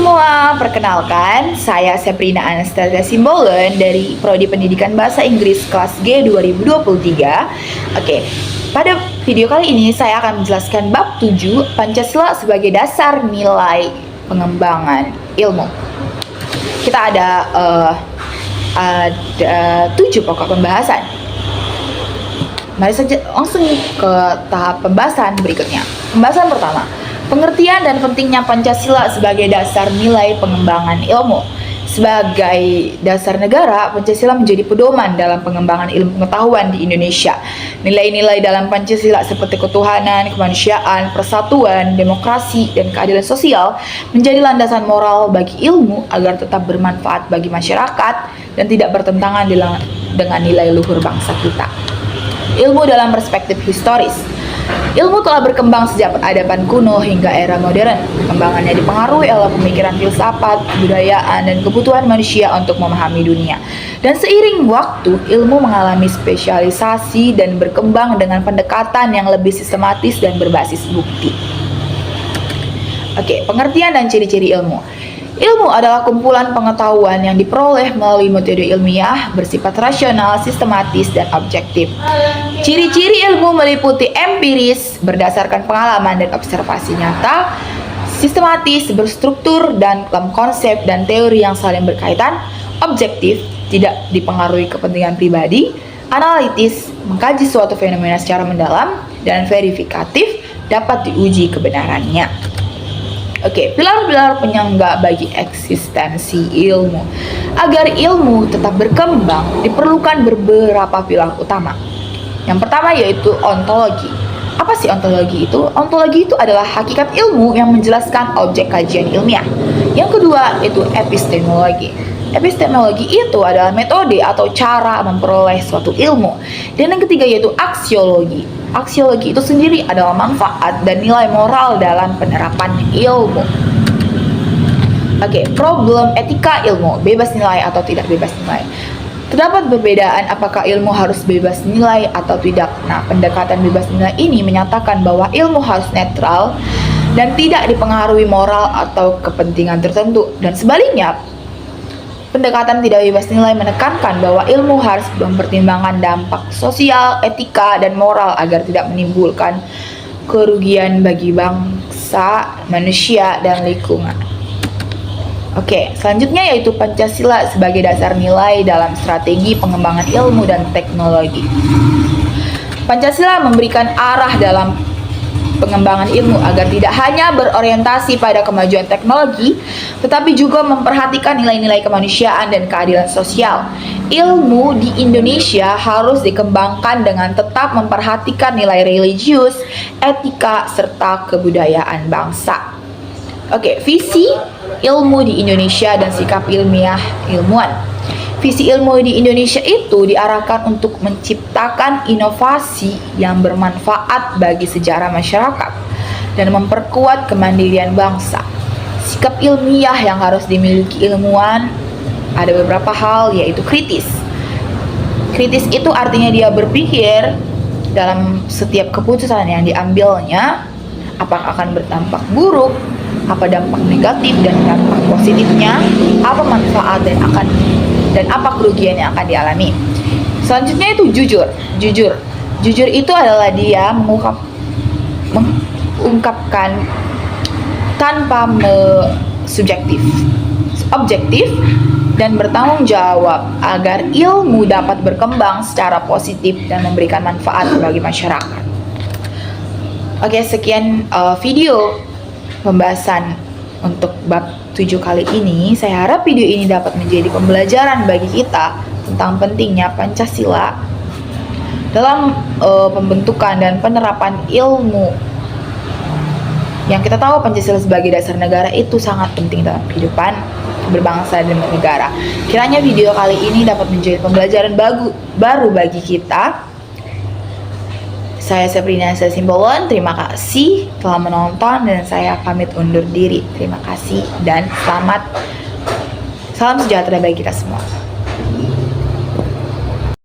semua, perkenalkan, saya Seprina Anastasia Simbolon dari Prodi Pendidikan Bahasa Inggris kelas G 2023. Oke, pada video kali ini saya akan menjelaskan bab 7 Pancasila sebagai dasar nilai pengembangan ilmu. Kita ada 7 pokok pembahasan. Mari saja langsung ke tahap pembahasan berikutnya. Pembahasan pertama, pengertian dan pentingnya Pancasila sebagai dasar nilai pengembangan ilmu. Sebagai dasar negara, Pancasila menjadi pedoman dalam pengembangan ilmu pengetahuan di Indonesia. Nilai-nilai dalam Pancasila seperti ketuhanan, kemanusiaan, persatuan, demokrasi, dan keadilan sosial menjadi landasan moral bagi ilmu agar tetap bermanfaat bagi masyarakat dan tidak bertentangan dengan nilai luhur bangsa kita. Ilmu dalam perspektif historis. Ilmu telah berkembang sejak peradaban kuno hingga era modern. Perkembangannya dipengaruhi oleh pemikiran filsafat, kebudayaan, dan kebutuhan manusia untuk memahami dunia. Dan seiring waktu, ilmu mengalami spesialisasi dan berkembang dengan pendekatan yang lebih sistematis dan berbasis bukti. Oke, pengertian dan ciri-ciri ilmu. Ilmu adalah kumpulan pengetahuan yang diperoleh melalui metode ilmiah, bersifat rasional, sistematis, dan objektif. Ciri-ciri ilmu meliputi empiris, berdasarkan pengalaman dan observasi nyata, sistematis, berstruktur, dan dalam konsep dan teori yang saling berkaitan, objektif, tidak dipengaruhi kepentingan pribadi, analitis, mengkaji suatu fenomena secara mendalam, dan verifikatif, dapat diuji kebenarannya. Oke, pilar-pilar penyangga bagi eksistensi ilmu. Agar ilmu tetap berkembang, diperlukan beberapa pilar utama. Yang pertama yaitu ontologi. Apa sih ontologi itu? Ontologi itu adalah hakikat ilmu yang menjelaskan objek kajian ilmiah. Yang kedua itu epistemologi. Epistemologi itu adalah metode atau cara memperoleh suatu ilmu. Dan yang ketiga yaitu aksiologi. Aksiologi itu sendiri adalah manfaat dan nilai moral dalam penerapan ilmu. Oke, problem etika ilmu, bebas nilai atau tidak bebas nilai. Terdapat perbedaan apakah ilmu harus bebas nilai atau tidak. Nah, pendekatan bebas nilai ini menyatakan bahwa ilmu harus netral dan tidak dipengaruhi moral atau kepentingan tertentu. Dan sebaliknya, pendekatan tidak bebas nilai menekankan bahwa ilmu harus mempertimbangkan dampak sosial, etika, dan moral agar tidak menimbulkan kerugian bagi bangsa, manusia, dan lingkungan. Oke, selanjutnya yaitu Pancasila sebagai dasar nilai dalam strategi pengembangan ilmu dan teknologi. Pancasila memberikan arah dalam pengembangan ilmu agar tidak hanya berorientasi pada kemajuan teknologi, tetapi juga memperhatikan nilai-nilai kemanusiaan dan keadilan sosial. Ilmu di Indonesia harus dikembangkan dengan tetap memperhatikan nilai religius, etika, serta kebudayaan bangsa. Oke, visi ilmu di Indonesia dan sikap ilmiah ilmuwan. Visi ilmu di Indonesia itu diarahkan untuk menciptakan inovasi yang bermanfaat bagi sejarah masyarakat dan memperkuat kemandirian bangsa. Sikap ilmiah yang harus dimiliki ilmuwan ada beberapa hal, yaitu kritis. Kritis itu artinya dia berpikir dalam setiap keputusan yang diambilnya, apakah akan berdampak buruk, apa dampak negatif dan dampak positifnya, apa manfaat dan apa kerugian yang akan dialami. Selanjutnya itu jujur. Jujur itu adalah dia mengungkapkan tanpa objektif dan bertanggung jawab agar ilmu dapat berkembang secara positif dan memberikan manfaat bagi masyarakat. Oke, sekian video pembahasan untuk bab 7 kali ini. Saya harap video ini dapat menjadi pembelajaran bagi kita tentang pentingnya Pancasila dalam pembentukan dan penerapan ilmu. Yang kita tahu Pancasila sebagai dasar negara itu sangat penting dalam kehidupan berbangsa dan bernegara. Kiranya video kali ini dapat menjadi pembelajaran baru bagi kita. Saya Seprina Anastasia Simbolon, terima kasih telah menonton dan saya pamit undur diri. Terima kasih dan salam sejahtera bagi kita semua.